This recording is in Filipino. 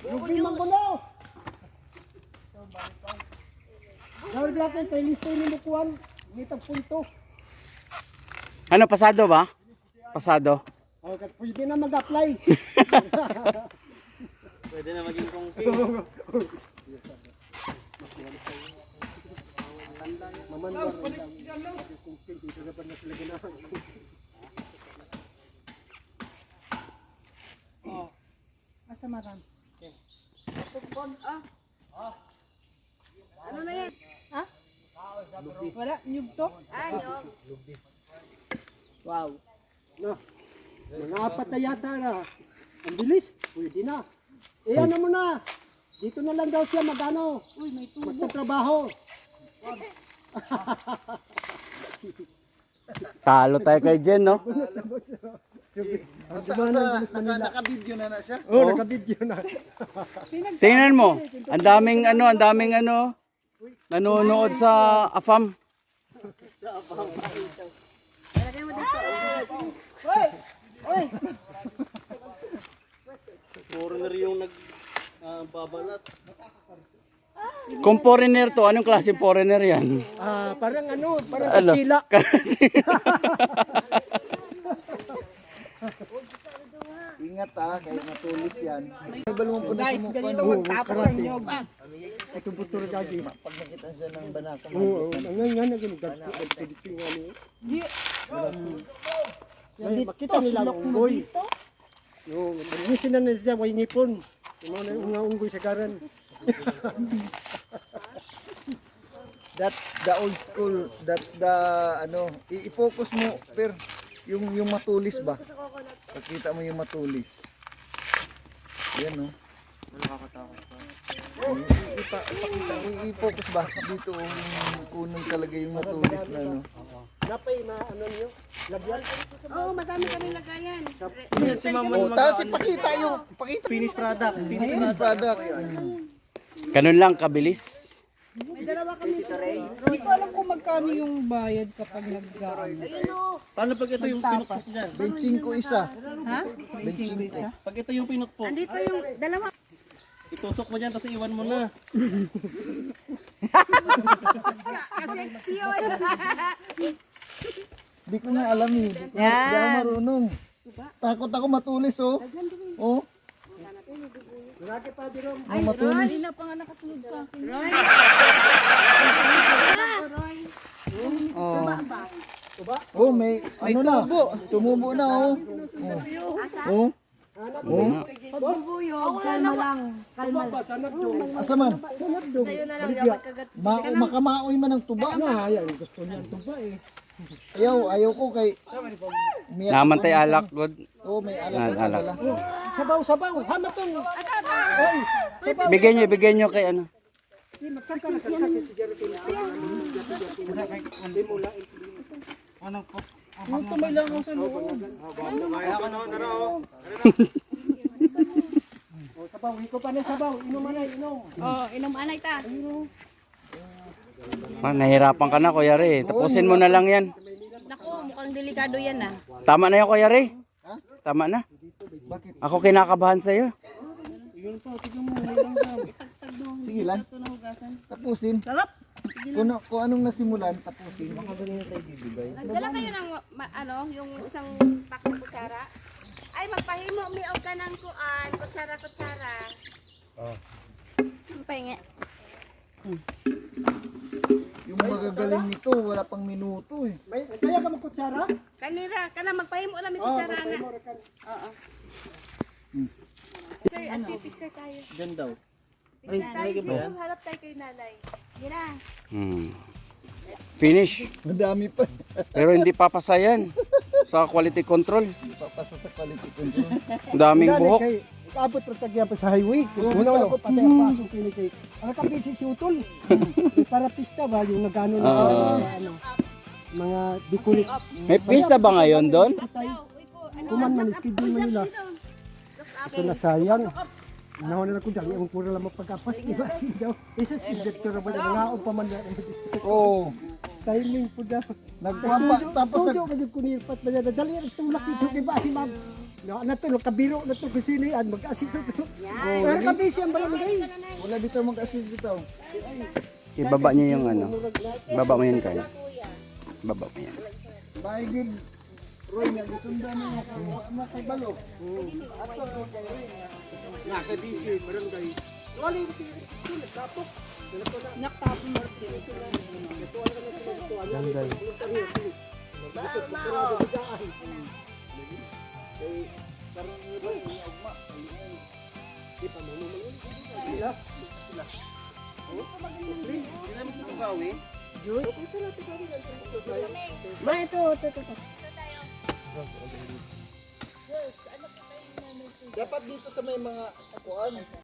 Rugby man ko na. Dahil natin, kay listo ni Mukuan, nitag punto. Ano, pasado ba? Pasado. Okay, pwede na mag-apply. Pwede na maging kongki. Mamanwar lang. Dito na ba na sila ginawa? Asa maram? Ano na yan? Ha? Wala, nyug to? Nyug. Wow. No. Mga apat na yata na. Ang bilis. Pwede na. Eh ano mo na. Dito na lang daw siya mag-ano. Uy, may tubo. Magtatrabaho. Talo tayo kay Jen, no? Naka-video na siya? Oo, naka-video na. Tingnan mo. Ang daming nanonood sa AFAM. Foreigner yung nagbabalat. Kung foreigner to, anong klase foreigner yan? Parang Kastila. Ingat kaya matulis yan. Guys, ganito magtapos sa inyo. Ito buto na gagi. Pag nakita siya ng banako, Oo, nga na ganun. Gagpidipin nga niyo. Makita nila ang unggoy. Yung maninisin na siya, may ngipon. Yung mga unggoy sa garan. that's the old school. That's the i-focus mo yung matulis ba? Pagkita mo yung matulis. Yan no. I-focus ba dito yung kunong talaga yung matulis na no. Napay na niyo? Lagyan? Oo, madami kami lagayan. Tapos ipakita Finished product. finish product. Ganun lang kabilis. Hindi ko alam kung magkano yung bayad kapag nag-gaano. Paano pag ito yung pinukpok dyan? 25 isa. Ha? 25 isa? Pag ito yung pinukpok, Andito yung dalawa. itusok mo dyan tapos iwan mo na. Kasi siyon. Di ko na alam eh. Di ako marunong. Takot ako matulis oh. Oh. Ay, Roy, hindi na pa nga nakasunod sa akin. Roy. Roy. Oh, may ano na. Tumubo na oh. Oh. Oh. Pagbubuyog, kalma lang. Kalma lang. Asa man? Sa'yo na lang dapat kagat. Makamaoy man ng tuba. Ayaw, gusto niya ang tuba eh. Ayaw ko kay Naman tayo alak, God. oh, may Yan, alam alak. pala. Sabaw. Hamatong. Bigyan nyo kay ano. Yung tumay lang ako sa loob. Sabaw, hiko pa na sabaw. Inom man ay, inom. Oh, inom anay ta. Nahirapan ka na, Kuya Ray. Tapusin mo na lang yan. Naku, mukhang delikado yan ah. Tama na yan, Kuya Ray. Tama na. Ako kinakabahan sa'yo. Sige lang. Tapusin. Sarap. Kung anong nasimulan, tapusin. Nagdala kayo ng yung isang pack na kutsara. Ay, magpahimo, miog ka ng kutsara. Pahingi. Yung magagaling nito, wala pang minuto eh. Kaya ka magkutsara? Kanina, magpahimo lang may kutsara na. Oo. Picture tayo. Dyan daw. Harap tayo kay nanay. Gina. Finish. Madami pa. Pero hindi papasayan sa quality control. Papasa sa quality control. Ang daming buhok. Kaabot pa tagya pa sa highway. Una ko patay ang pasok kini kay. Ang kabisi si Utol. Para pista ba yung nagano na mga dikulit. May pista ba ngayon doon? Kuman man schedule man nila. Ito na sayang. Naon na ko dali ang pura lang mapagapas iba sigaw. Isa si Dr. ba nga pa man. Oh, Timing po dapat. nagpapa tapos Tuyo ka jud kunirpat ba dali ang tulak dito di ba si ma'am. natulog, kabiro na to kung sino yan, mag-assist na to. Pero kabisi ang barangay. Wala dito mag-assist dito. Ibaba niyo yung ano. Ibaba mo yun, Carl. Ibaba mo yan. Baigid. Roy, nagitunda na makibalo. Nakabisi, barangay. Wala yung ito, nagtapok. Naktapon mo. Tanggal. Dapat dito sa may mga kuan.